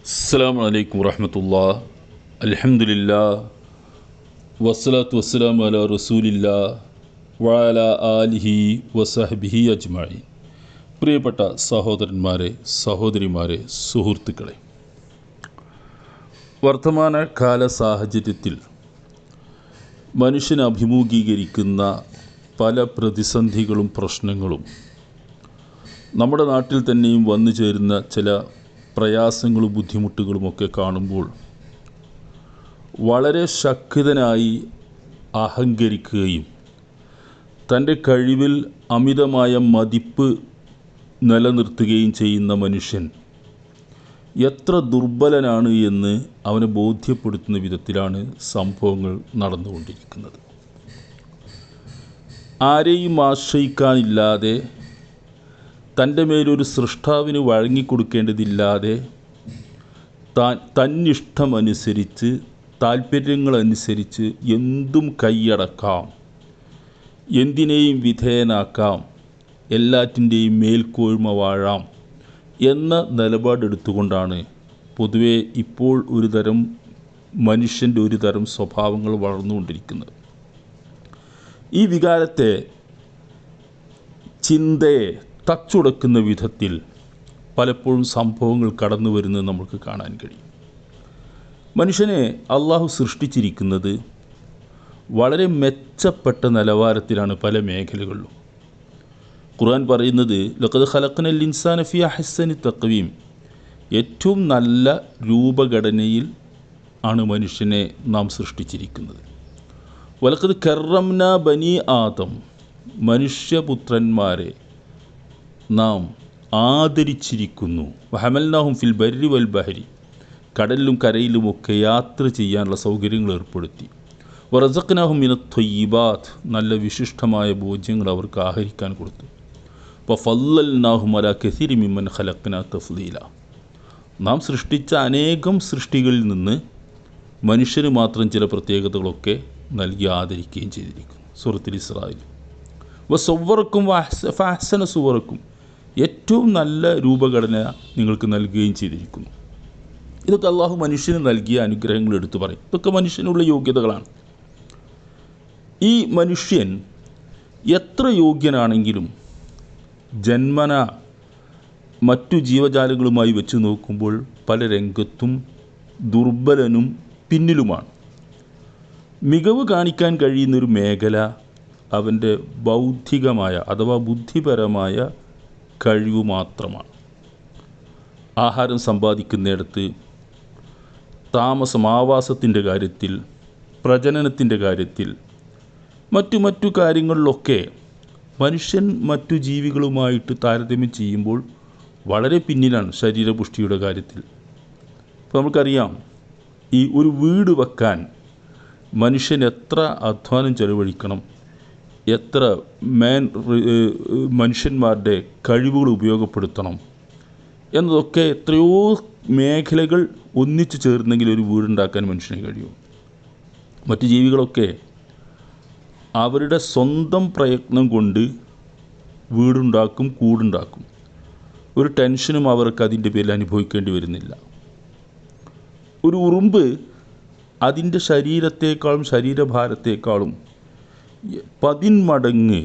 അസ്സലാമു അലൈക്കും വറഹ്മത്തുള്ളാഹി അൽഹംദുലില്ലാഹ് വസ്സലാത്തു വസ്സലാമു അലാ റസൂലില്ലാഹ് വഅലാ ആലിഹി വസഹ്ബിഹി അജ്മഈൻ. പ്രിയപ്പെട്ട സഹോദരന്മാരെ, സഹോദരിമാരെ, സുഹൃത്തുക്കളെ, വർത്തമാനകാല സാഹചര്യത്തിൽ മനുഷ്യൻ അഭിമുഖീകരിക്കുന്ന പല പ്രതിസന്ധികളും പ്രശ്നങ്ങളും നമ്മുടെ നാട്ടിൽ തന്നെയും വന്നു ചേരുന്ന ചില പ്രയാസങ്ങളും ബുദ്ധിമുട്ടുകളുമൊക്കെ കാണുമ്പോൾ വളരെ ശക്തനായി അഹങ്കരിക്കുകയും തൻ്റെ കഴിവിൽ അമിതമായ മതിപ്പ് നിലനിർത്തുകയും ചെയ്യുന്ന മനുഷ്യൻ എത്ര ദുർബലനാണ് എന്ന് അവനെ ബോധ്യപ്പെടുത്തുന്ന വിധത്തിലാണ് സംഭവങ്ങൾ നടന്നുകൊണ്ടിരിക്കുന്നത്. ആരെയും ആശ്രയിക്കാനില്ലാതെ, തൻ്റെ മേലൊരു സൃഷ്ടാവിന് വഴങ്ങിക്കൊടുക്കേണ്ടതില്ലാതെ, തന്നിഷ്ടമനുസരിച്ച് താല്പര്യങ്ങളനുസരിച്ച് എന്തും കൈയടക്കാം, എന്തിനേയും വിധേയനാക്കാം, എല്ലാറ്റിൻ്റെയും മേൽക്കോയ്മ വാഴാം എന്ന നിലപാടെടുത്തുകൊണ്ടാണ് പൊതുവെ ഇപ്പോൾ മനുഷ്യൻ്റെ ഒരു തരം സ്വഭാവങ്ങൾ വളർന്നുകൊണ്ടിരിക്കുന്നത്. ഈ വികാരത്തെ, ചിന്തയെ തച്ചുടക്കുന്ന വിധത്തിൽ പലപ്പോഴും സംഭവങ്ങൾ കടന്നു വരുന്നത് നമുക്ക് കാണാൻ കഴിയും. മനുഷ്യനെ അള്ളാഹു സൃഷ്ടിച്ചിരിക്കുന്നത് വളരെ മെച്ചപ്പെട്ട നിലവാരത്തിലാണ് പല മേഖലകളിലും. ഖുർആൻ പറയുന്നത് ലഖദ് ഖലഖ്നൽ ഇൻസാന ഫീ അഹ്സനി തഖ്വീം, ഏറ്റവും നല്ല രൂപഘടനയിൽ ആണ് മനുഷ്യനെ നാം സൃഷ്ടിച്ചിരിക്കുന്നത്. വലഖദ് കറംനാ ബനി ആദം, മനുഷ്യപുത്രന്മാരെ നാം ആദരിച്ചിരിക്കുന്നു. വഹമൽനാഹും ഫിൽ ബർരി വൽ ബഹരി, കടലിലും കരയിലുമൊക്കെ യാത്ര ചെയ്യാനുള്ള സൗകര്യങ്ങൾ ഏർപ്പെടുത്തി. വറസഖ്നാഹും മിനത് ത്വയ്യിബാത്ത്, നല്ല വിശിഷ്ടമായ ഭോജ്യങ്ങൾ അവർക്ക് ആഹരിക്കാൻ കൊടുത്തു. വഫല്ലൽനാഹും അലാ കസീരി മിമ്മൻ ഖലഖ്നാ തഫ്ളീല, നാം സൃഷ്ടിച്ച അനേകം സൃഷ്ടികളിൽ നിന്ന് മനുഷ്യന് മാത്രം ചില പ്രത്യേകതകളൊക്കെ നൽകി ആദരിക്കുകയും ചെയ്തിരിക്കുന്നു. സൂറത്തുൽ ഇസ്രായിൽ വസവ്വറക്കും ഫഅഹ്സന സുവറക്കും, ഏറ്റവും നല്ല രൂപഘടന നിങ്ങൾക്ക് നൽകുകയും ചെയ്തിരിക്കുന്നു. ഇതൊക്കെ അള്ളാഹു മനുഷ്യന് നൽകിയ അനുഗ്രഹങ്ങൾ എടുത്തു പറയും. ഇതൊക്കെ മനുഷ്യനുള്ള യോഗ്യതകളാണ്. ഈ മനുഷ്യൻ എത്ര യോഗ്യനാണെങ്കിലും ജന്മന മറ്റു ജീവജാലങ്ങളുമായി വെച്ച് നോക്കുമ്പോൾ പല രംഗത്തും ദുർബലനും പിന്നിലുമാണ്. മികവ് കാണിക്കാൻ കഴിയുന്നൊരു മേഖല അവൻ്റെ ബൗദ്ധികമായ അഥവാ ബുദ്ധിപരമായ കഴിവ് മാത്രമാണ്. ആഹാരം സമ്പാദിക്കുന്നിടത്ത്, ആവാസത്തിൻ്റെ കാര്യത്തിൽ, പ്രജനനത്തിൻ്റെ കാര്യത്തിൽ, മറ്റു കാര്യങ്ങളിലൊക്കെ മനുഷ്യൻ മറ്റു ജീവികളുമായിട്ട് താരതമ്യം ചെയ്യുമ്പോൾ വളരെ പിന്നിലാണ് ശരീരപുഷ്ടിയുടെ കാര്യത്തിൽ. ഇപ്പോൾ നമുക്കറിയാം, ഈ ഒരു വീട് വെക്കാൻ മനുഷ്യൻ എത്ര അധ്വാനം ചെലവഴിക്കണം, എത്ര മനുഷ്യന്മാരുടെ കഴിവുകൾ ഉപയോഗപ്പെടുത്തണം എന്നതൊക്കെ എത്രയോ മേഖലകൾ ഒന്നിച്ചു ചേർന്നെങ്കിൽ ഒരു വീടുണ്ടാക്കാൻ മനുഷ്യന് കഴിയും. മറ്റു ജീവികളൊക്കെ അവരുടെ സ്വന്തം പ്രയത്നം കൊണ്ട് വീടുണ്ടാക്കും, കൂടുണ്ടാക്കും. ഒരു ടെൻഷനും അവർക്ക് അതിൻ്റെ പേരിൽ അനുഭവിക്കേണ്ടി വരുന്നില്ല. ഒരു ഉറുമ്പ് അതിൻ്റെ ശരീരഭാരത്തേക്കാളും 10 മടങ്ങ്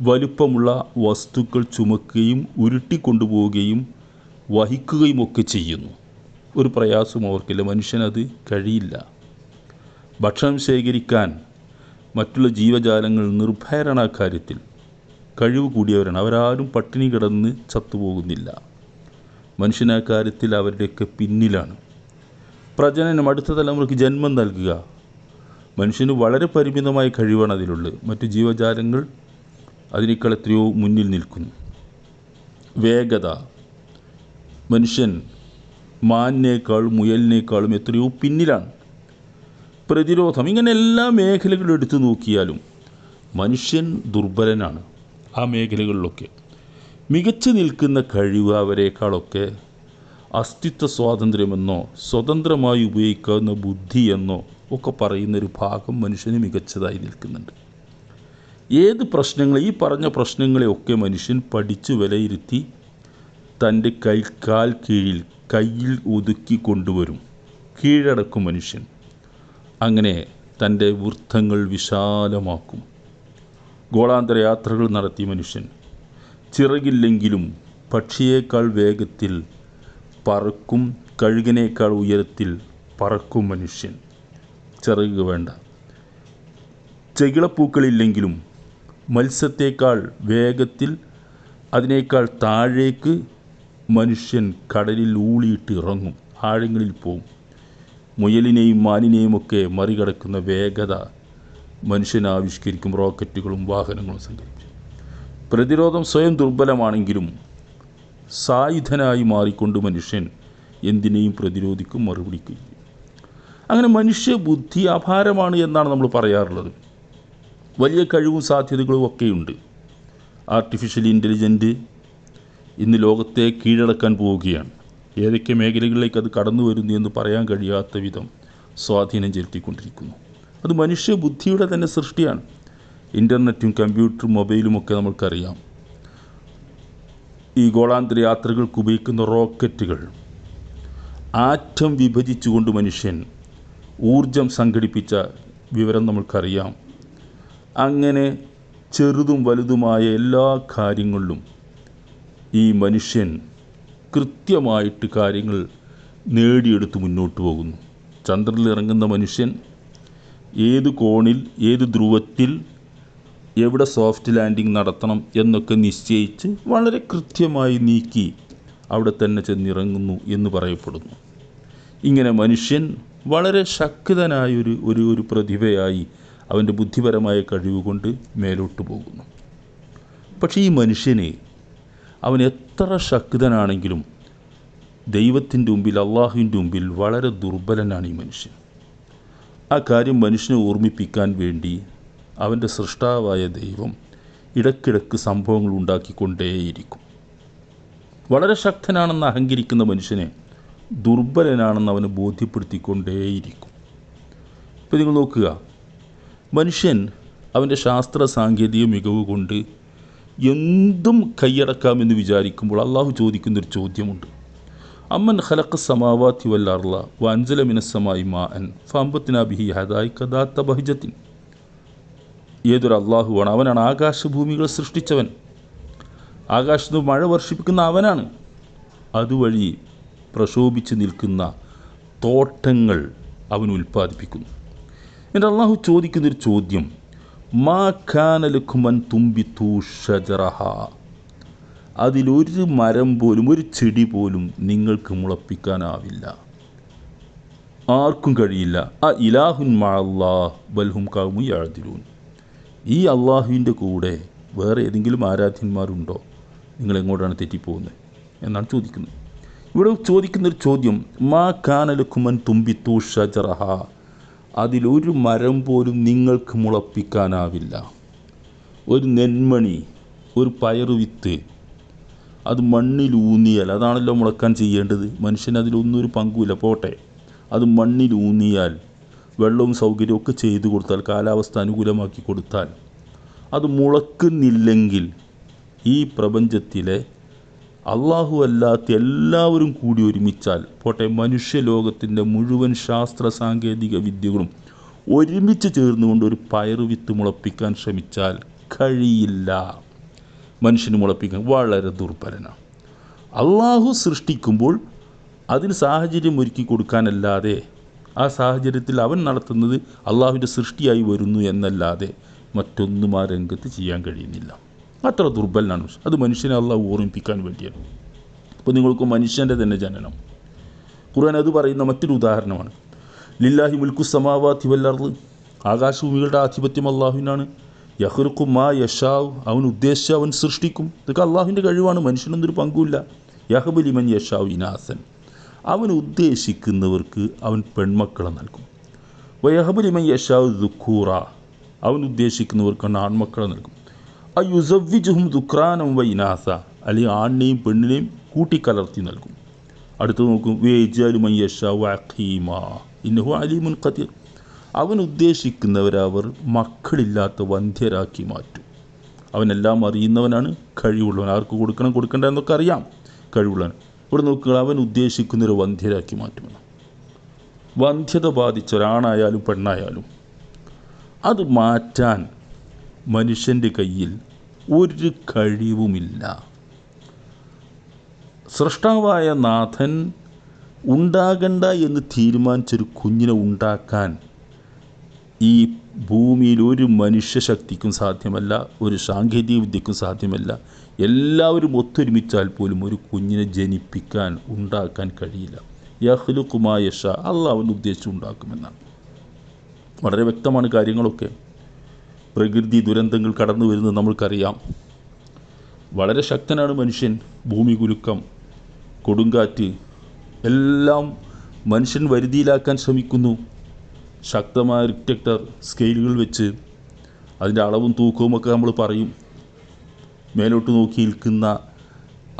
വലുപ്പമുള്ള വസ്തുക്കൾ ചുമക്കുകയും ഉരുട്ടിക്കൊണ്ടുപോവുകയും വഹിക്കുകയും ഒക്കെ ചെയ്യുന്നു. ഒരു പ്രയാസവും അവർക്കില്ല. മനുഷ്യനത് കഴിയില്ല. ഭക്ഷണം ശേഖരിക്കാൻ മറ്റുള്ള ജീവജാലങ്ങൾ നിർഭയരാണ്. ആ കാര്യത്തിൽ കഴിവ് കൂടിയവരാണ്. അവരാരും പട്ടിണി കിടന്ന് ചത്തുപോകുന്നില്ല. മനുഷ്യനാ കാര്യത്തിൽ അവരുടെയൊക്കെ പിന്നിലാണ്. പ്രജനനം, അടുത്ത തലമുറയ്ക്ക് ജന്മം നൽകുക, മനുഷ്യന് വളരെ പരിമിതമായ കഴിവാണ് അതിലുള്ളത്. മറ്റു ജീവജാലങ്ങൾ അതിനേക്കാൾ എത്രയോ മുന്നിൽ നിൽക്കുന്നു. വേഗത, മനുഷ്യൻ മാനിനേക്കാളും മുയലിനേക്കാളും എത്രയോ പിന്നിലാണ്. പ്രതിരോധം, ഇങ്ങനെ എല്ലാ മേഖലകളും എടുത്തു നോക്കിയാലും മനുഷ്യൻ ദുർബലനാണ്. ആ മേഖലകളിലൊക്കെ മികച്ചു നിൽക്കുന്ന കഴിവ് അവരെക്കാളൊക്കെ അസ്തിത്വ സ്വാതന്ത്ര്യമെന്നോ സ്വതന്ത്രമായി ഉപയോഗിക്കാവുന്ന ബുദ്ധി എന്നോ ഒക്കെ പറയുന്നൊരു ഭാഗം മനുഷ്യന് മികച്ചതായി നിൽക്കുന്നുണ്ട്. ഏത് പ്രശ്നങ്ങൾ, ഈ പറഞ്ഞ പ്രശ്നങ്ങളെയൊക്കെ മനുഷ്യൻ പഠിച്ചു വിലയിരുത്തി തൻ്റെ കാൽ കീഴിൽ കയ്യിൽ ഒതുക്കി കൊണ്ടുവരും, കീഴടക്കും മനുഷ്യൻ. അങ്ങനെ തൻ്റെ വൃത്തങ്ങൾ വിശാലമാക്കും. ഗോളാന്തര യാത്രകൾ നടത്തിയ മനുഷ്യൻ ചിറകില്ലെങ്കിലും പക്ഷിയേക്കാൾ വേഗത്തിൽ പറക്കും, കഴുകനേക്കാൾ ഉയരത്തിൽ പറക്കും മനുഷ്യൻ. ചിറക് വേണ്ട. ചെകിളപ്പൂക്കളില്ലെങ്കിലും മത്സ്യത്തേക്കാൾ വേഗത്തിൽ, അതിനേക്കാൾ താഴേക്ക് മനുഷ്യൻ കടലിൽ ഊളിയിട്ട് ഇറങ്ങും, ആഴങ്ങളിൽ പോവും. മുയലിനെയും മാനിനെയുമൊക്കെ മറികടക്കുന്ന വേഗത മനുഷ്യൻ ആവിഷ്കരിക്കും. റോക്കറ്റുകളും വാഹനങ്ങളും സംഘടിപ്പിച്ചു. പ്രതിരോധം സ്വയം ദുർബലമാണെങ്കിലും സായുധനായി മാറിക്കൊണ്ട് മനുഷ്യൻ എന്തിനേയും പ്രതിരോധിക്കും, മറുപിടിക്കും. അങ്ങനെ മനുഷ്യ ബുദ്ധി അപാരമാണ് എന്നാണ് നമ്മൾ പറയാറുള്ളത്. വലിയ കഴിവും സാധ്യതകളും ഒക്കെയുണ്ട്. ആർട്ടിഫിഷ്യൽ ഇൻ്റലിജൻറ്റ് ഇന്ന് ലോകത്തെ കീഴടക്കാൻ പോവുകയാണ്. ഏതൊക്കെ മേഖലകളിലേക്ക് അത് കടന്നു വരുന്നു എന്ന് പറയാൻ കഴിയാത്ത വിധം സ്വാധീനം ചെലുത്തിക്കൊണ്ടിരിക്കുന്നു. അത് മനുഷ്യ ബുദ്ധിയുടെ തന്നെ സൃഷ്ടിയാണ്. ഇൻ്റർനെറ്റും കമ്പ്യൂട്ടറും മൊബൈലുമൊക്കെ നമ്മൾക്കറിയാം. ഈ ഗോളാന്തര യാത്രകൾക്ക് ഉപയോഗിക്കുന്ന റോക്കറ്റുകൾ, ആറ്റം വിഭജിച്ചുകൊണ്ട് മനുഷ്യൻ ഊർജം സംഘടിപ്പിച്ച വിവരം നമ്മൾക്കറിയാം. അങ്ങനെ ചെറുതും വലുതുമായ എല്ലാ കാര്യങ്ങളിലും ഈ മനുഷ്യൻ കൃത്യമായിട്ട് കാര്യങ്ങൾ നേടിയെടുത്ത് മുന്നോട്ട് പോകുന്നു. ചന്ദ്രനിൽ ഇറങ്ങുന്ന മനുഷ്യൻ ഏത് കോണിൽ, ഏത് ധ്രുവത്തിൽ, എവിടെ സോഫ്റ്റ് ലാൻഡിംഗ് നടത്തണം എന്നൊക്കെ നിശ്ചയിച്ച് വളരെ കൃത്യമായി നീക്കി അവിടെ തന്നെ ചെന്നിറങ്ങുന്നു എന്ന് പറയപ്പെടുന്നു. ഇങ്ങനെ മനുഷ്യൻ വളരെ ശക്തനായൊരു ഒരു പ്രതിഭയായി അവൻ്റെ ബുദ്ധിപരമായ കഴിവ് കൊണ്ട് മേലോട്ട് പോകുന്നു. പക്ഷേ ഈ മനുഷ്യനെ അവൻ എത്ര ശക്തനാണെങ്കിലും ദൈവത്തിൻ്റെ മുമ്പിൽ, അള്ളാഹുവിൻ്റെ മുമ്പിൽ വളരെ ദുർബലനാണ് ഈ മനുഷ്യൻ. ആ കാര്യം മനുഷ്യനെ ഓർമ്മിപ്പിക്കാൻ വേണ്ടി അവൻ്റെ സൃഷ്ടാവായ ദൈവം ഇടയ്ക്കിടയ്ക്ക് സംഭവങ്ങൾ ഉണ്ടാക്കിക്കൊണ്ടേയിരിക്കും. വളരെ ശക്തനാണെന്ന് അഹങ്കരിക്കുന്ന മനുഷ്യനെ ദുർബലനാണെന്ന് അവനെ ബോധ്യപ്പെടുത്തിക്കൊണ്ടേയിരിക്കും. ഇപ്പോൾ നിങ്ങൾ നോക്കുക, മനുഷ്യൻ അവൻ്റെ ശാസ്ത്ര സാങ്കേതിക മികവ് കൊണ്ട് എന്തും കൈയടക്കാമെന്ന് വിചാരിക്കുമ്പോൾ അള്ളാഹു ചോദിക്കുന്നൊരു ചോദ്യമുണ്ട്. അമ്മൻ ഖലഖ സമാവാതി വൽ അർള വഅൻസല മിനസ്സമായി മാഅൻ ഫഅംബത്നാ ബിഹി ഹദായിക ദാത ബഹ്ജത്തിൻ. ഏതൊരു അള്ളാഹുവാണ്? അവനാണ് ആകാശഭൂമികൾ സൃഷ്ടിച്ചവൻ. ആകാശത്ത് മഴ വർഷിപ്പിക്കുന്ന അവനാണ്. അതുവഴി പ്രശോഭിച്ച് നിൽക്കുന്ന തോട്ടങ്ങൾ അവൻ ഉൽപ്പാദിപ്പിക്കുന്നു. എന്നിട്ട് അള്ളാഹു ചോദിക്കുന്നൊരു ചോദ്യം, മാ കാന ലക്കും അൻ തുംബിതു ഷജറഹ. അതിലൊരു മരം പോലും, ഒരു ചെടി പോലും നിങ്ങൾക്ക് മുളപ്പിക്കാനാവില്ല, ആർക്കും കഴിയില്ല. അ ഇലാഹുൻ മഅല്ലാഹ് ബൽ ഹും ഖൗമുൻ യഅദിലൂൻ. ഈ അള്ളാഹുവിൻ്റെ കൂടെ വേറെ ഏതെങ്കിലും ആരാധ്യന്മാരുണ്ടോ? നിങ്ങളെങ്ങോട്ടാണ് തെറ്റിപ്പോകുന്നത് എന്നാണ് ചോദിക്കുന്നത്. ഇവിടെ ചോദിക്കുന്നൊരു ചോദ്യം, മാ കാന ലക്കും അൻ തുംബിതു ഷജറഹ. അതിലൊരു മരം പോലും നിങ്ങൾക്ക് മുളപ്പിക്കാനാവില്ല. ഒരു നെന്മണി, ഒരു പയറുവിത്ത്, അത് മണ്ണിലൂന്നിയാൽ, അതാണല്ലോ മുളക്കാൻ ചെയ്യേണ്ടത്. മനുഷ്യന് അതിലൊന്നും ഒരു പങ്കുമില്ല, പോട്ടെ. അത് മണ്ണിലൂന്നിയാൽ, വെള്ളവും സൗകര്യവും ഒക്കെ ചെയ്തു കൊടുത്താൽ, കാലാവസ്ഥ അനുകൂലമാക്കി കൊടുത്താൽ, അത് മുളക്കുന്നില്ലെങ്കിൽ ഈ പ്രപഞ്ചത്തിലെ അള്ളാഹു അല്ലാത്ത എല്ലാവരും കൂടി ഒരുമിച്ചാൽ, പോട്ടെ മനുഷ്യലോകത്തിൻ്റെ മുഴുവൻ ശാസ്ത്ര സാങ്കേതിക വിദ്യകളും ഒരുമിച്ച് ചേർന്നുകൊണ്ട് ഒരു പയറുവിത്ത് മുളപ്പിക്കാൻ ശ്രമിച്ചാൽ കഴിയില്ല. മനുഷ്യന് മുളപ്പിക്കാൻ വളരെ ദുർബലനാണ്. അള്ളാഹു സൃഷ്ടിക്കുമ്പോൾ അതിന് സാഹചര്യം ഒരുക്കി കൊടുക്കാനല്ലാതെ, ആ സാഹചര്യത്തിൽ അവൻ നടത്തുന്നത് അള്ളാഹുവിൻ്റെ സൃഷ്ടിയായി വരുന്നു എന്നല്ലാതെ മറ്റൊന്നും ആ രംഗത്ത് ചെയ്യാൻ കഴിയുന്നില്ല. അത്ര ദുർബലനാണ്. അത് മനുഷ്യനെ അള്ളാഹു ഓർമ്മിപ്പിക്കാൻ വേണ്ടിയാണ്. അപ്പോൾ നിങ്ങൾക്ക് മനുഷ്യൻ്റെ തന്നെ ജനനം, ഖുർആൻ അത് പറയുന്ന മറ്റൊരു ഉദാഹരണമാണ്. ലില്ലാഹി മുൽക്കു സമാവാതി വൽ അർള്. ആകാശഭൂമികളുടെ ആധിപത്യം അള്ളാഹുവിനാണ്. യഖ്ലുഖു മാ യശാഉ. അവൻ ഉദ്ദേശിച്ച അവൻ സൃഷ്ടിക്കും. ഇതൊക്കെ അള്ളാഹുവിൻ്റെ കഴിവാണ്, മനുഷ്യനൊന്നൊരു പങ്കുമില്ല. യഹബു ലിമൻ യശാഉ ഇനാസൻ. അവൻ ഉദ്ദേശിക്കുന്നവർക്ക് അവൻ പെൺമക്കളെ നൽകും. വയഹബു ലിമൻ യശാഉ ദുക്കൂറ. അവൻ ഉദ്ദേശിക്കുന്നവർക്ക് ആൺമക്കളെ നൽകും. അയുസവ്വിജുഹും ദുക്രാനം വ ഇനാസ. അല്ലെങ്കിൽ ആണിനെയും പെണ്ണിനെയും കൂട്ടിക്കലർത്തി നൽകും. അടുത്ത് നോക്കും, വേജാലു മൻ യശാഉ അഖീമ ഇന്നഹു അലീമുൻ ഖദീർ. അവൻ ഉദ്ദേശിക്കുന്നവരവർ മക്കളില്ലാത്ത വന്ധ്യരാക്കി മാറ്റും. അവനെല്ലാം അറിയുന്നവനാണ്, കഴിവുള്ളവൻ. ആർക്ക് കൊടുക്കണം കൊടുക്കണ്ട എന്നൊക്കെ അറിയാം, കഴിവുള്ളവൻ. ഇവിടെ നോക്കുക, അവൻ ഉദ്ദേശിക്കുന്നൊരു വന്ധ്യരാക്കി മാറ്റുമെന്ന്. വന്ധ്യത ബാധിച്ച ഒരാണായാലും പെണ്ണായാലും അത് മാറ്റാൻ മനുഷ്യൻ്റെ കയ്യിൽ ഒരു കഴിവുമില്ല. സൃഷ്ടാവായ നാഥൻ ഉണ്ടാകണ്ട എന്ന് തീരുമാനിച്ചൊരു കുഞ്ഞിനെ ഉണ്ടാക്കാൻ ഈ ഭൂമിയിൽ ഒരു മനുഷ്യശക്തിക്കും സാധ്യമല്ല, ഒരു സാങ്കേതിക വിദ്യക്കും സാധ്യമല്ല. എല്ലാവരും ഒത്തൊരുമിച്ചാൽ പോലും ഒരു കുഞ്ഞിനെ ജനിപ്പിക്കാൻ ഉണ്ടാക്കാൻ കഴിയില്ല. യഖ്ലുഖു മാ യശാ, അള്ളാഹ് അവൻ ഉദ്ദേശിച്ച് ഉണ്ടാക്കുമെന്നാണ്. വളരെ വ്യക്തമാണ് കാര്യങ്ങളൊക്കെ. പ്രകൃതി ദുരന്തങ്ങൾ കടന്നു വരുന്നത് നമ്മൾക്കറിയാം. വളരെ ശക്തനാണ് മനുഷ്യൻ. ഭൂമി കുലുക്കം, കൊടുങ്കാറ്റ് എല്ലാം മനുഷ്യൻ വരുതിയിലാക്കാൻ ശ്രമിക്കുന്നു. ശക്തമായ റിക്ടർ സ്കെയിലുകൾ വെച്ച് അതിൻ്റെ അളവും തൂക്കവുമൊക്കെ നമ്മൾ പറയും. മേലോട്ട് നോക്കി നിൽക്കുന്ന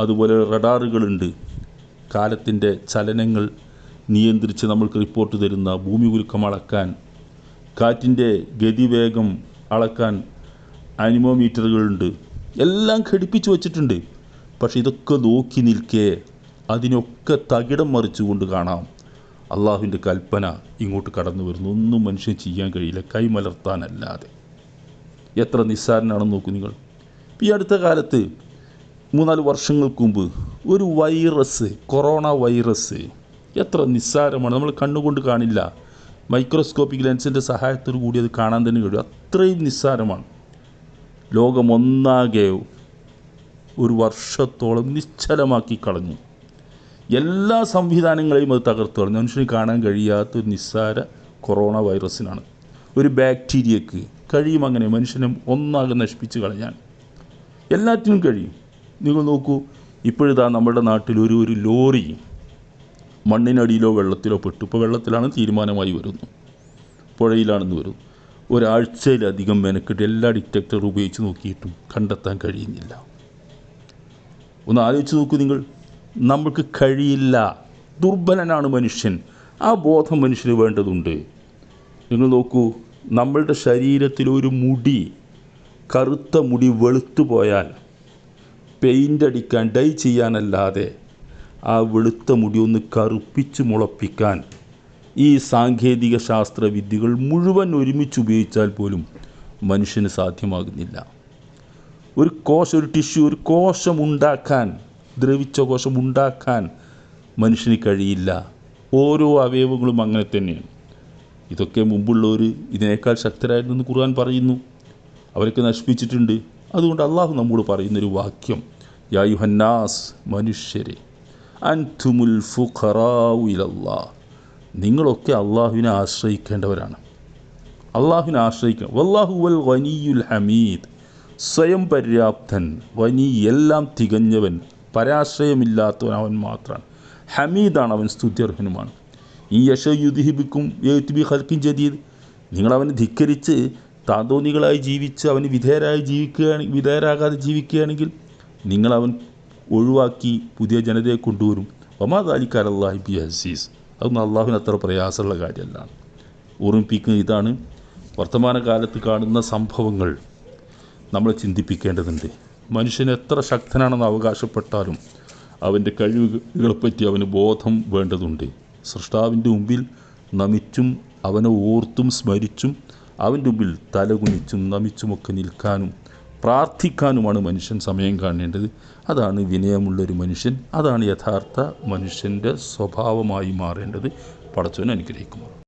അതുപോലെ റഡാറുകളുണ്ട്, കാലത്തിൻ്റെ ചലനങ്ങൾ നിയന്ത്രിച്ച് നമ്മൾക്ക് റിപ്പോർട്ട് തരുന്ന ഭൂമി കുലുക്കം അളക്കാൻ, കാറ്റിൻ്റെ ഗതിവേഗം അളക്കാൻ ആനിമോമീറ്ററുകളുണ്ട്. എല്ലാം ഘടിപ്പിച്ച് വച്ചിട്ടുണ്ട്. പക്ഷേ ഇതൊക്കെ നോക്കി നിൽക്കേ അതിനൊക്കെ തകിടം മറിച്ചുകൊണ്ട് കാണാം അള്ളാഹുവിൻ്റെ കൽപ്പന ഇങ്ങോട്ട് കടന്നു വരുന്നു. ഒന്നും മനുഷ്യൻ ചെയ്യാൻ കഴിയില്ല കൈമലർത്താനല്ലാതെ. എത്ര നിസ്സാരനാണെന്ന് നോക്കൂ നിങ്ങൾ. ഈ അടുത്ത കാലത്ത് 3-4 വർഷങ്ങൾക്ക് മുമ്പ് ഒരു വൈറസ്, കൊറോണ വൈറസ്, എത്ര നിസ്സാരമാണ്. നമ്മൾ കണ്ണുകൊണ്ട് കാണില്ല, മൈക്രോസ്കോപ്പിക് ലെൻസിൻ്റെ സഹായത്തോടു കൂടി അത് കാണാൻ തന്നെ കഴിയും. അത്രയും നിസ്സാരമാണ്. ലോകമൊന്നാകെ ഒരു വർഷത്തോളം നിശ്ചലമാക്കി കളഞ്ഞു. എല്ലാ സംവിധാനങ്ങളെയും അത് തകർത്തു കളഞ്ഞു. മനുഷ്യന് കാണാൻ കഴിയാത്തൊരു നിസ്സാര കൊറോണ വൈറസിനാണ്. ഒരു ബാക്ടീരിയക്ക് കഴിയും അങ്ങനെ മനുഷ്യനെ ഒന്നാകെ നശിപ്പിച്ച് കളയാൻ. എല്ലാറ്റിനും കഴിയും. നിങ്ങൾ നോക്കൂ, ഇപ്പോഴിതാ നമ്മുടെ നാട്ടിൽ ഒരു ലോറി മണ്ണിനടിയിലോ വെള്ളത്തിലോ പെട്ടു. ഇപ്പോൾ വെള്ളത്തിലാണ് തീരുമാനമായി വരുന്നു, പുഴയിലാണെന്ന് വരും. ഒരാഴ്ചയിലധികം മെനക്കെട്ട് എല്ലാ ഡിറ്റക്ടറും ഉപയോഗിച്ച് നോക്കിയിട്ടും കണ്ടെത്താൻ കഴിയുന്നില്ല. ഒന്ന് ആലോചിച്ച് നോക്കൂ നിങ്ങൾ. നമുക്ക് കഴിയില്ല. ദുർബലനാണ് മനുഷ്യൻ. ആ ബോധം മനുഷ്യന് വേണ്ടതുണ്ട്. നിങ്ങൾ നോക്കൂ, നമ്മളുടെ ശരീരത്തിൽ ഒരു മുടി, കറുത്ത മുടി വെളുത്തു പോയാൽ പെയിൻ്റ് അടിക്കാൻ, ഡൈ ചെയ്യാനല്ലാതെ ആ വെളുത്ത മുടി ഒന്ന് കറുപ്പിച്ച് മുളപ്പിക്കാൻ ഈ സാങ്കേതിക ശാസ്ത്ര വിദ്യകൾ മുഴുവൻ ഒരുമിച്ച് ഉപയോഗിച്ചാൽ പോലും മനുഷ്യന് സാധ്യമാകുന്നില്ല. ഒരു കോശം, ഒരു ടിഷ്യൂ, ഒരു കോശമുണ്ടാക്കാൻ, ദ്രവിച്ച കോശമുണ്ടാക്കാൻ മനുഷ്യന് കഴിയില്ല. ഓരോ അവയവങ്ങളും അങ്ങനെ തന്നെയാണ്. ഇതൊക്കെ മുമ്പുള്ളവർ ഇതിനേക്കാൾ ശക്തരായിരുന്നെന്ന് ഖുർആൻ പറയുന്നു. അവരൊക്കെ നശിപ്പിച്ചിട്ടുണ്ട്. അതുകൊണ്ട് അള്ളാഹു നമ്മോട് പറയുന്നൊരു വാക്യം, യാ യുഹന്നാസ്, മനുഷ്യരെ, അൻതുമുൽ ഫുഖറാഉ ഇലല്ലാഹ്, നിങ്ങളൊക്കെ അള്ളാഹുവിനെ ആശ്രയിക്കേണ്ടവരാണ്. അള്ളാഹുവിനെ ആശ്രയിക്കണം. വല്ലാഹു വൽ ഗനിയുൽ ഹമീദ്, സ്വയം പര്യാപ്തൻ, ഗനി എല്ലാം തികഞ്ഞവൻ, പരാശ്രയമില്ലാത്തവൻ അവൻ മാത്രമാണ്. ഹമീദാണ് അവൻ, സ്തുത്യർഹനുമാണ്. ഈ യശയുദ്ഹിബിക്കും എഴുത്തുബി ഹൽക്കിൻ ജദീദ്, നിങ്ങളവനെ ധിക്കരിച്ച് താന്തോന്നികളായി ജീവിച്ച് അവന് വിധേയരാകാതെ ജീവിക്കുകയാണെങ്കിൽ നിങ്ങളവൻ ഒഴിവാക്കി പുതിയ ജനതയെ കൊണ്ടുവരും. വമാ ദാലിക അലല്ലാഹി ബി അസീസ്, അതൊന്നും അള്ളാഹുവിന് അത്ര പ്രയാസമുള്ള കാര്യമല്ല. ഓർമ്മിപ്പിക്കുന്ന ഇതാണ്, വർത്തമാനകാലത്ത് കാണുന്ന സംഭവങ്ങൾ നമ്മളെ ചിന്തിപ്പിക്കേണ്ടതുണ്ട്. മനുഷ്യൻ എത്ര ശക്തനാണെന്ന് അവകാശപ്പെട്ടാലും അവൻ്റെ കഴിവുകളെപ്പറ്റി അവന് ബോധം വേണ്ടതുണ്ട്. സൃഷ്ടാവിൻ്റെ മുമ്പിൽ നമിച്ചും അവനെ ഓർത്തും സ്മരിച്ചും അവൻ്റെ മുമ്പിൽ തലകുനിച്ചും നമിച്ചുമൊക്കെ നിൽക്കാനും പ്രാർത്ഥിക്കാനുമാണ് മനുഷ്യൻ സമയം കാണേണ്ടത്. അതാണ് വിനയമുള്ളൊരു മനുഷ്യൻ. അതാണ് യഥാർത്ഥ മനുഷ്യൻ്റെ സ്വഭാവമായി മാറേണ്ടത്. പടച്ചവനെ അനുഗ്രഹിക്കുമാറാകട്ടെ.